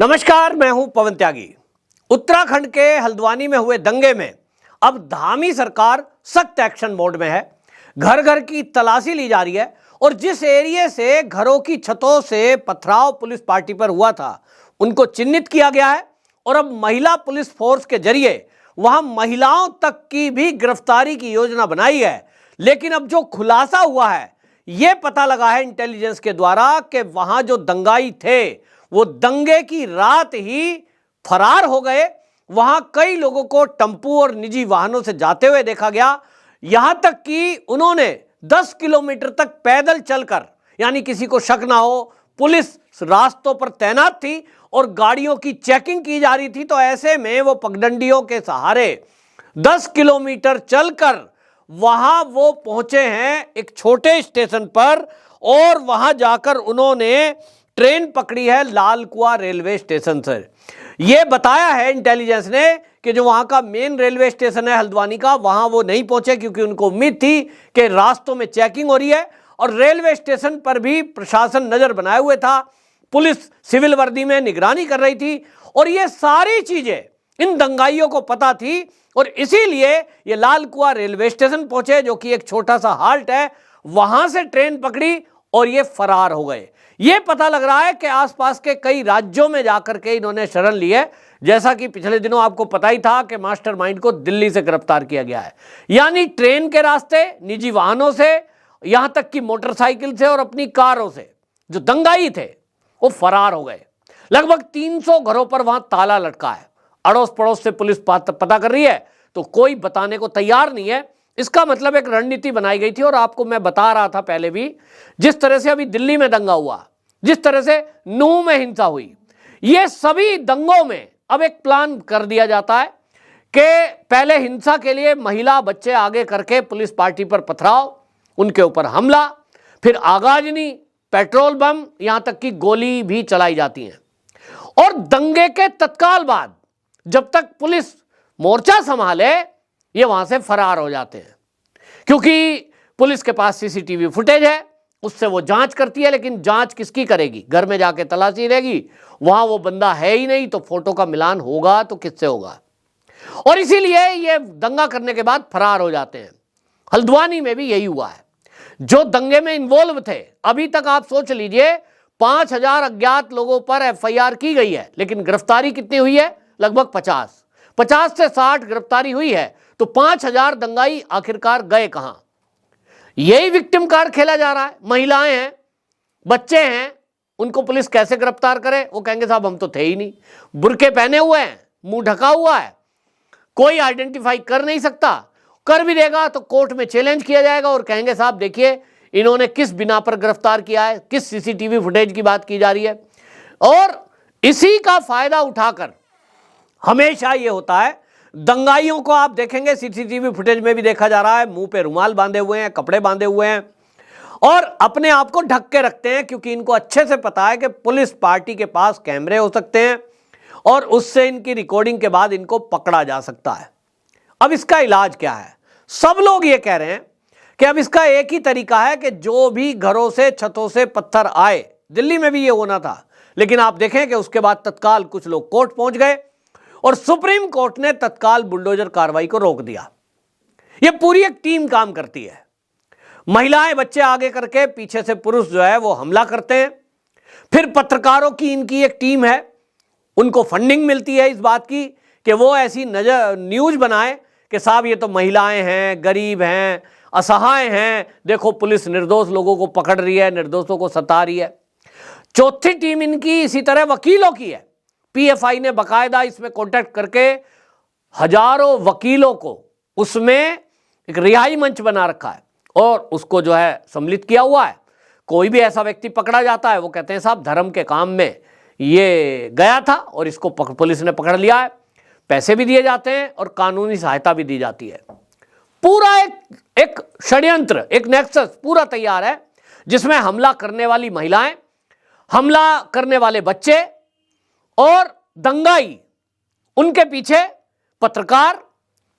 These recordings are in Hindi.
नमस्कार, मैं हूं पवन त्यागी। उत्तराखंड के हल्द्वानी में हुए दंगे में अब धामी सरकार सख्त एक्शन मोड में है। घर घर की तलाशी ली जा रही है और जिस एरिया से घरों की छतों से पथराव पुलिस पार्टी पर हुआ था उनको चिन्हित किया गया है और अब महिला पुलिस फोर्स के जरिए वहां महिलाओं तक की भी गिरफ्तारी की योजना बनाई है। लेकिन अब जो खुलासा हुआ है, यह पता लगा है इंटेलिजेंस के द्वारा कि वहां जो दंगाई थे वो दंगे की रात ही फरार हो गए। वहां कई लोगों को टेम्पू और निजी वाहनों से जाते हुए देखा गया, यहां तक कि उन्होंने 10 किलोमीटर तक पैदल चलकर, यानी किसी को शक ना हो, पुलिस रास्तों पर तैनात थी और गाड़ियों की चेकिंग की जा रही थी। तो ऐसे में वो पगडंडियों के सहारे 10 किलोमीटर चलकर वहां वो पहुंचे हैं एक छोटे स्टेशन पर और वहां जाकर उन्होंने ट्रेन पकड़ी है लालकुआ रेलवे स्टेशन से। यह बताया है इंटेलिजेंस ने कि जो वहां का मेन रेलवे स्टेशन है हल्द्वानी का, वहां वो नहीं पहुंचे क्योंकि उनको उम्मीद थी कि रास्तों में चेकिंग हो रही है और रेलवे स्टेशन पर भी प्रशासन नजर बनाए हुए था। पुलिस सिविल वर्दी में निगरानी कर रही थी और ये सारी चीजें इन दंगाइयों को पता थी और इसीलिए ये लालकुआ रेलवे स्टेशन पहुंचे, जो कि एक छोटा सा हाल्ट है। वहां से ट्रेन पकड़ी और ये फरार हो गए। ये पता लग रहा है कि आसपास के कई राज्यों में जाकर के इन्होंने शरण ली है, जैसा कि पिछले दिनों आपको पता ही था कि मास्टरमाइंड को दिल्ली से गिरफ्तार किया गया है। यानी ट्रेन के रास्ते, निजी वाहनों से, यहां तक कि मोटरसाइकिल से और अपनी कारों से जो दंगाई थे वो फरार हो गए। लगभग 300 घरों पर वहां ताला लटका है। अड़ोस पड़ोस से पुलिस पता कर रही है तो कोई बताने को तैयार नहीं है। इसका मतलब एक रणनीति बनाई गई थी और आपको मैं बता रहा था पहले भी, जिस तरह से अभी दिल्ली में दंगा हुआ, जिस तरह से नूह में हिंसा हुई, ये सभी दंगों में अब एक प्लान कर दिया जाता है कि पहले हिंसा के लिए महिला बच्चे आगे करके पुलिस पार्टी पर पथराव, उनके ऊपर हमला, फिर आगाजनी, पेट्रोल बम, यहां तक कि गोली भी चलाई जाती है। और दंगे के तत्काल बाद जब तक पुलिस मोर्चा संभाले ये वहां से फरार हो जाते हैं, क्योंकि पुलिस के पास सीसीटीवी फुटेज है, उससे वो जांच करती है। लेकिन जांच किसकी करेगी? घर में जाके तलाशी रहेगी, वहां वो बंदा है ही नहीं तो फोटो का मिलान होगा तो किससे होगा? और इसीलिए ये दंगा करने के बाद फरार हो जाते हैं। हल्द्वानी में भी यही हुआ है। जो दंगे में इन्वॉल्व थे, अभी तक आप सोच लीजिए 5000 अज्ञात लोगों पर एफआईआर की गई है, लेकिन गिरफ्तारी कितनी हुई है? लगभग 50 से 60 गिरफ्तारी हुई है। तो 5000 दंगाई आखिरकार गए कहां? यही विक्टिम कार्ड खेला जा रहा है। महिलाएं हैं, बच्चे हैं, उनको पुलिस कैसे गिरफ्तार करे? वो कहेंगे साहब हम तो थे ही नहीं, बुर्के पहने हुए हैं, मुंह ढका हुआ है, कोई आइडेंटिफाई कर नहीं सकता। कर भी देगा तो कोर्ट में चैलेंज किया जाएगा और कहेंगे साहब देखिए इन्होंने किस बिना पर गिरफ्तार किया है, किस सीसीटीवी फुटेज की बात की जा रही है। और इसी का फायदा उठाकर हमेशा ये होता है, दंगाइयों को आप देखेंगे सीसीटीवी फुटेज में भी देखा जा रहा है, मुंह पे रुमाल बांधे हुए हैं, कपड़े बांधे हुए हैं और अपने आप को ढक के रखते हैं, क्योंकि इनको अच्छे से पता है कि पुलिस पार्टी के पास कैमरे हो सकते हैं और उससे इनकी रिकॉर्डिंग के बाद इनको पकड़ा जा सकता है। अब इसका इलाज क्या है? सब लोग ये कह रहे हैं कि अब इसका एक ही तरीका है कि जो भी घरों से, छतों से पत्थर आए, दिल्ली में भी ये होना था, लेकिन आप देखें कि उसके बाद तत्काल कुछ लोग कोर्ट पहुंच गए और सुप्रीम कोर्ट ने तत्काल बुलडोजर कार्रवाई को रोक दिया। यह पूरी एक टीम काम करती है। महिलाएं, बच्चे आगे करके पीछे से पुरुष जो है वो हमला करते हैं। फिर पत्रकारों की इनकी एक टीम है, उनको फंडिंग मिलती है इस बात की कि वो ऐसी न्यूज बनाए कि साहब ये तो महिलाएं हैं, गरीब हैं, असहाय हैं, देखो पुलिस निर्दोष लोगों को पकड़ रही है, निर्दोषों को सता रही है। चौथी टीम इनकी इसी तरह वकीलों की है। पीएफआई ने बकायदा इसमें कांटेक्ट करके हजारों वकीलों को उसमें एक रिहाई मंच बना रखा है और उसको जो है सम्मिलित किया हुआ है। कोई भी ऐसा व्यक्ति पकड़ा जाता है, वो कहते हैं साहब धर्म के काम में ये गया था और इसको पुलिस ने पकड़ लिया है। पैसे भी दिए जाते हैं और कानूनी सहायता भी दी जाती है। पूरा एक षड्यंत्र, एक नेक्सस पूरा तैयार है, जिसमें हमला करने वाली महिलाएं, हमला करने वाले बच्चे और दंगाई, उनके पीछे पत्रकार,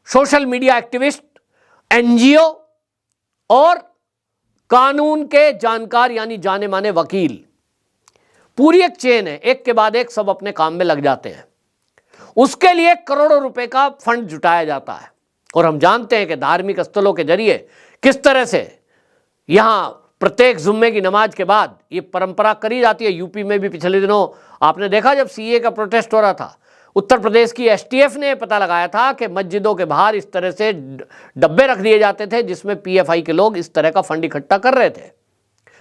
सोशल मीडिया एक्टिविस्ट, एनजीओ और कानून के जानकार यानी जाने माने वकील। पूरी एक चेन है, एक के बाद एक सब अपने काम में लग जाते हैं। उसके लिए करोड़ों रुपए का फंड जुटाया जाता है। और हम जानते हैं कि धार्मिक स्थलों के जरिए किस तरह से यहां प्रत्येक जुम्मे की नमाज के बाद ये परंपरा करी जाती है। यूपी में भी पिछले दिनों आपने देखा, जब सीए का प्रोटेस्ट हो रहा था, उत्तर प्रदेश की एसटीएफ ने पता लगाया था कि मस्जिदों के बाहर इस तरह से डब्बे रख दिए जाते थे जिसमें पीएफआई के लोग इस तरह का फंड इकट्ठा कर रहे थे।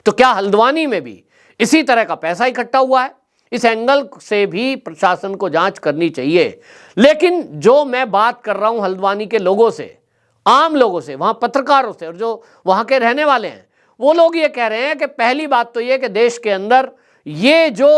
तो क्या हल्द्वानी में भी इसी तरह का पैसा इकट्ठा हुआ है? इस एंगल से भी प्रशासन को जांच करनी चाहिए। लेकिन जो मैं बात कर रहा हूं हल्द्वानी के लोगों से, आम लोगों से, वहां पत्रकारों से, और जो वहां के रहने वाले हैं, वो लोग ये कह रहे हैं कि पहली बात तो ये कि देश के अंदर ये जो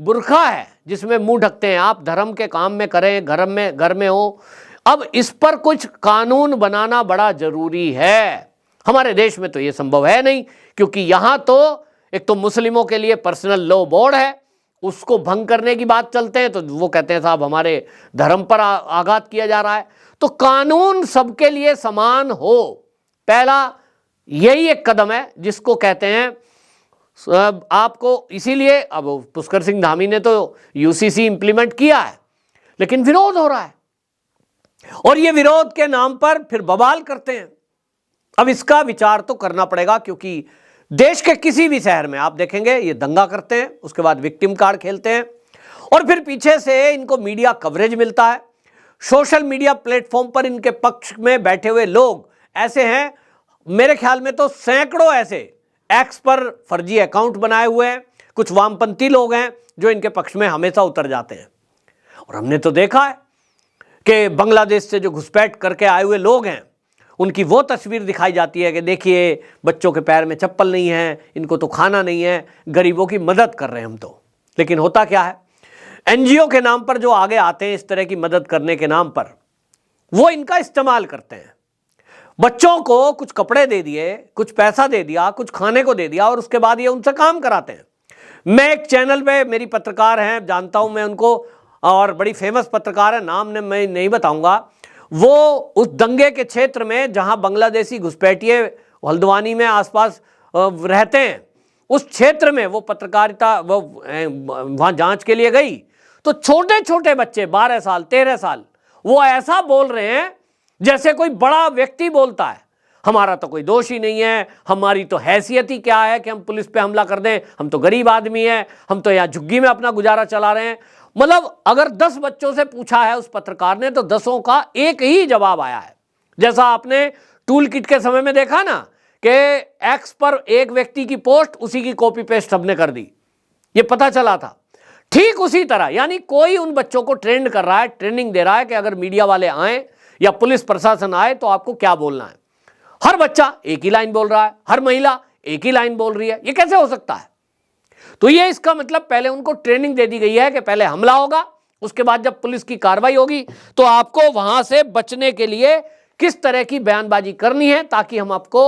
बुर्का है जिसमें मुंह ढकते हैं आप, धर्म के काम में करें, घर में हो, अब इस पर कुछ कानून बनाना बड़ा जरूरी है। हमारे देश में तो ये संभव है नहीं, क्योंकि यहां तो एक तो मुस्लिमों के लिए पर्सनल लॉ बोर्ड है, उसको भंग करने की बात चलते हैं तो वो कहते हैं साहब हमारे धर्म पर आघात किया जा रहा है। तो कानून सबके लिए समान हो, पहला यही एक कदम है जिसको कहते हैं आपको। इसीलिए अब पुष्कर सिंह धामी ने तो यूसीसी इंप्लीमेंट किया है, लेकिन विरोध हो रहा है और ये विरोध के नाम पर फिर बवाल करते हैं। अब इसका विचार तो करना पड़ेगा, क्योंकि देश के किसी भी शहर में आप देखेंगे ये दंगा करते हैं, उसके बाद विक्टिम कार्ड खेलते हैं और फिर पीछे से इनको मीडिया कवरेज मिलता है। सोशल मीडिया प्लेटफॉर्म पर इनके पक्ष में बैठे हुए लोग ऐसे हैं, मेरे ख्याल में तो सैकड़ों ऐसे एक्स पर फर्जी अकाउंट बनाए हुए हैं। कुछ वामपंथी लोग हैं जो इनके पक्ष में हमेशा उतर जाते हैं। और हमने तो देखा है कि बांग्लादेश से जो घुसपैठ करके आए हुए लोग हैं, उनकी वो तस्वीर दिखाई जाती है कि देखिए बच्चों के पैर में चप्पल नहीं है, इनको तो खाना नहीं है, गरीबों की मदद कर रहे हैं हम तो। लेकिन होता क्या है, एनजीओ के नाम पर जो आगे आते हैं इस तरह की मदद करने के नाम पर, वो इनका इस्तेमाल करते हैं। बच्चों को कुछ कपड़े दे दिए, कुछ पैसा दे दिया, कुछ खाने को दे दिया और उसके बाद ये उनसे काम कराते हैं। मैं एक चैनल पे, मेरी पत्रकार हैं, जानता हूं मैं उनको, और बड़ी फेमस पत्रकार है, नाम ने मैं नहीं बताऊंगा, वो उस दंगे के क्षेत्र में जहां बांग्लादेशी घुसपैठिए हल्द्वानी में आसपास रहते हैं, उस क्षेत्र में वो पत्रकारिता वो वहां जांच के लिए गई, तो छोटे छोटे बच्चे 12 साल 13 साल वो ऐसा बोल रहे हैं जैसे कोई बड़ा व्यक्ति बोलता है। हमारा तो कोई दोष ही नहीं है, हमारी तो हैसियत ही क्या है कि हम पुलिस पे हमला कर दें, हम तो गरीब आदमी हैं, हम तो यहाँ झुग्गी में अपना गुजारा चला रहे हैं। मतलब अगर 10 बच्चों से पूछा है उस पत्रकार ने तो 10 का एक ही जवाब आया है। जैसा आपने टूल किट के समय में देखा ना कि एक्स पर एक व्यक्ति की पोस्ट, उसी की कॉपी पेस्ट सबने कर दी, ये पता चला था। ठीक उसी तरह, यानी कोई उन बच्चों को ट्रेंड कर रहा है, ट्रेनिंग दे रहा है कि अगर मीडिया वाले आए या पुलिस प्रशासन आए तो आपको क्या बोलना है। हर बच्चा एक ही लाइन बोल रहा है, हर महिला एक ही लाइन बोल रही है, ये कैसे हो सकता है? तो ये इसका मतलब पहले उनको ट्रेनिंग दे दी गई है कि पहले हमला होगा, उसके बाद जब पुलिस की कार्रवाई होगी तो आपको वहां से बचने के लिए किस तरह की बयानबाजी करनी है ताकि हम आपको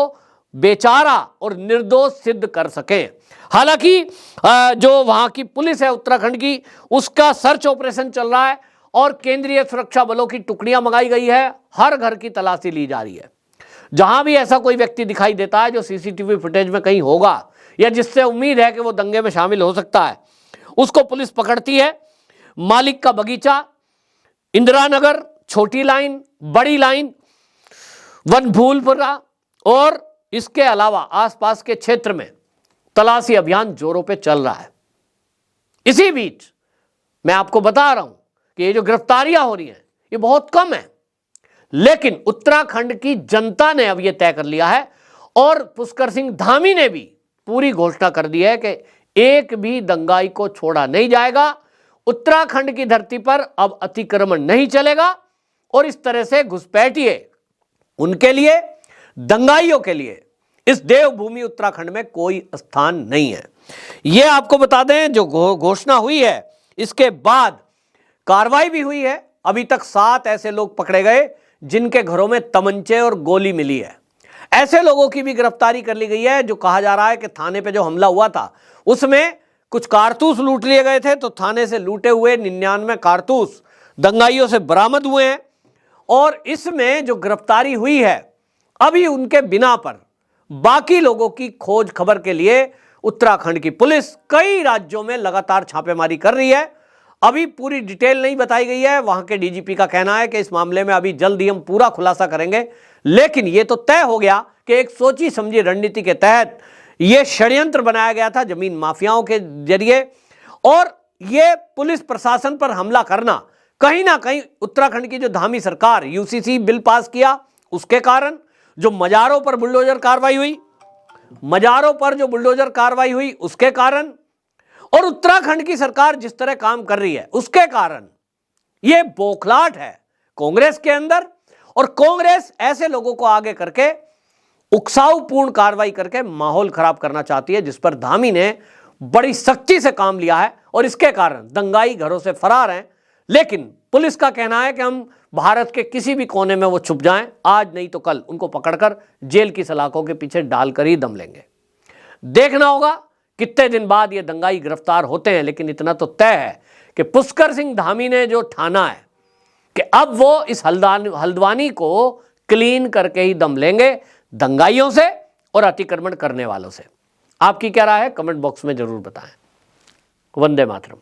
बेचारा और निर्दोष सिद्ध कर सकें। हालांकि जो वहां की पुलिस है उत्तराखंड की, उसका सर्च ऑपरेशन चल रहा है और केंद्रीय सुरक्षा बलों की टुकड़ियां मंगाई गई है, हर घर की तलाशी ली जा रही है। जहां भी ऐसा कोई व्यक्ति दिखाई देता है जो सीसीटीवी फुटेज में कहीं होगा या जिससे उम्मीद है कि वो दंगे में शामिल हो सकता है, उसको पुलिस पकड़ती है। मालिक का बगीचा, इंदिरा नगर, छोटी लाइन, बड़ी लाइन, वनभूलपुरा और इसके अलावा आसपास के क्षेत्र में तलाशी अभियान जोरों पे चल रहा है। इसी बीच मैं आपको बता रहा हूं कि ये जो गिरफ्तारियां हो रही हैं ये बहुत कम है, लेकिन उत्तराखंड की जनता ने अब ये तय कर लिया है और पुष्कर सिंह धामी ने भी पूरी घोषणा कर दी है कि एक भी दंगाई को छोड़ा नहीं जाएगा। उत्तराखंड की धरती पर अब अतिक्रमण नहीं चलेगा और इस तरह से घुसपैठिए उनके लिए, दंगाइयों के लिए इस देवभूमि उत्तराखंड में कोई स्थान नहीं है। यह आपको बता दें, जो घोषणा हुई है इसके बाद कार्रवाई भी हुई है। अभी तक 7 ऐसे लोग पकड़े गए जिनके घरों में तमंचे और गोली मिली है। ऐसे लोगों की भी गिरफ्तारी कर ली गई है जो कहा जा रहा है कि थाने पे जो हमला हुआ था उसमें कुछ कारतूस लूट लिए गए थे, तो थाने से लूटे हुए 99 कारतूस दंगाइयों से बरामद हुए हैं। और इसमें जो गिरफ्तारी हुई है, अभी उनके बिना पर बाकी लोगों की खोज खबर के लिए उत्तराखंड की पुलिस कई राज्यों में लगातार छापेमारी कर रही है। अभी पूरी डिटेल नहीं बताई गई है। वहां के डीजीपी का कहना है कि इस मामले में अभी जल्द ही हम पूरा खुलासा करेंगे, लेकिन यह तो तय हो गया कि एक सोची समझी रणनीति के तहत यह षड्यंत्र बनाया गया था जमीन माफियाओं के जरिए, और यह पुलिस प्रशासन पर हमला करना कहीं ना कहीं उत्तराखंड की जो धामी सरकार यूसीसी बिल पास किया उसके कारण, जो मजारों पर बुलडोजर कार्रवाई हुई उसके कारण, और उत्तराखंड की सरकार जिस तरह काम कर रही है उसके कारण यह बौखलाहट है कांग्रेस के अंदर। और कांग्रेस ऐसे लोगों को आगे करके उकसाऊपूर्ण कार्रवाई करके माहौल खराब करना चाहती है, जिस पर धामी ने बड़ी सख्ती से काम लिया है और इसके कारण दंगाई घरों से फरार हैं। लेकिन पुलिस का कहना है कि हम भारत के किसी भी कोने में वो छुप जाएं, आज नहीं तो कल उनको पकड़कर जेल की सलाखों के पीछे डालकर ही दम लेंगे। देखना होगा कितने दिन बाद ये दंगाई गिरफ्तार होते हैं, लेकिन इतना तो तय है कि पुष्कर सिंह धामी ने जो ठाना है कि अब वो इस हल्द्वानी को क्लीन करके ही दम लेंगे, दंगाइयों से और अतिक्रमण करने वालों से। आपकी क्या राय है कमेंट बॉक्स में जरूर बताएं। वंदे मातरम।